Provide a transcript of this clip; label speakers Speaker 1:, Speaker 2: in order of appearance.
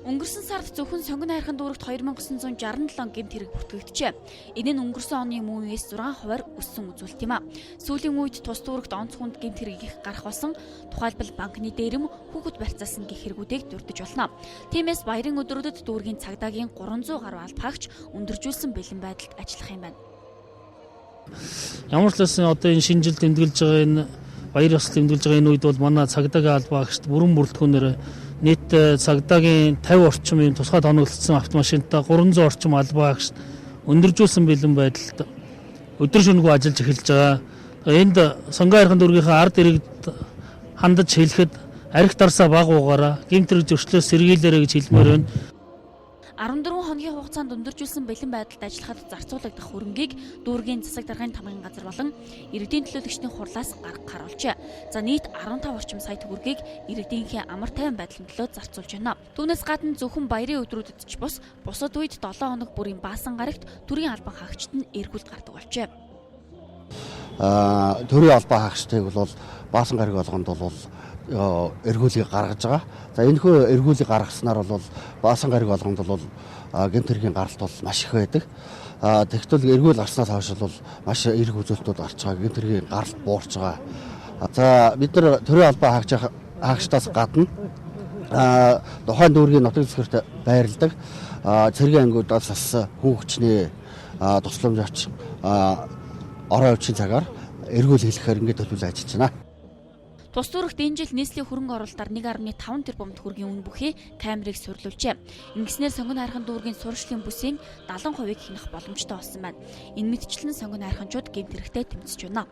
Speaker 1: Өнгөрсөн сард зөвхөн сонгон хайрхан дүүрэгт 2967 гэмт хэрэг бүртгэгджээ. Энэ нь өнгөрсөн оны мөнөөс 6% өссөн үзүүлэлт юм а. Сүүлийн үед тус дүүрэгт онц хүнд гэмт хэрэг их гарах болсон. Тухайлбал банкны дээрэм, хүүхэд барьцаасан гэх хэрэгүүдийг дурдж болно. Тиймээс баярын өдрүүдэд дүүргийн цагдаагийн 300 гаруй алба хаагч өндөржүүлсэн бэлэн байдалд ажиллах юм байна.
Speaker 2: Ямар ч байсан одоо энэ шинэ жил тэмдэглэж байгаа энэ баяр ёслол тэмдэглэж байгаа энэ үед бол манай цагдаагийн алба хаагчд бүрэн бүрэлдэхүүнээр нийт цагдаагийн 50 орчим юм тусгай тоноглогдсон автомашинтай 300 орчим албаа хаагчд өндөржүүлсэн бэлэн байдалд өдөр шөнөгүй ажиллаж эхэлж байгаа. Энд сонгон хайрхан дүүргийнхээ ард иргэд хандаж хэлэхэд арх дарсаа баг уугаараа гэмт хэрэг зөрчлөөс сэргийлээрэй гэж хэлмээр байна.
Speaker 1: 14 хоногийн хугацаанд өндөржүүлсэн бэлэн байдалд ажиллахад зарцуулагдах хөрөнгийг дүүргийн засаг даргын тамгын газар болон иргэдийн төлөөлөгчдийн хурлаас гаргах харуулжээ. За нийт 15 орчим сая төгрөгийг иргэдийнхээ амар тайван байдлын төлөө зарцуулж байна. Түүнээс гадна зөвхөн баярын өдрүүдэд ч бусад үед 7 хоног бүрийн баасан гарагт төрийн албан хаагчид нь эргүүлт гардаг болжээ.
Speaker 3: Төрийн албан хаагчдыг бол баасан гараг болгонд бол эргүүлгийг гаргаж байгаа. За энэхүү эргүүлгийг гаргаснаар бол баасан гараг болгонд бол гэмт хэргийн гаралт бол маш их байдаг. Тэгтэл эргүүл гарснаас хойш бол маш эрг үзүүлэлтүүд гарч байгаа. Гэмт хэргийн гаралт буурч байгаа. За бид нар төрийн албан хаагчдаас гадна тухайн дүүргийн нутаг дэвсгэрт байрладаг цэргийн ангиудаас бас хүн хүчний тусламж авч орон өвчин цагаар эргүүл хэлэхээр ингээд төлөвлөж ажиллаж байна.
Speaker 1: Тус дүүрэгт энэ жил нийслэлийн хөрөнгө оруулалтаар 1.5 тэрбум төгрөгийн үн бүхий камерыг суйрлуулжээ. Ингэснээр сонгон хайрхан дүүргийн сурчлалын бүсийн 70% хянах боломжтой болсон байна. Энэ мэтчлэн сонгон хайрханчууд гэмт хэрэгтээ тэмцэж байна.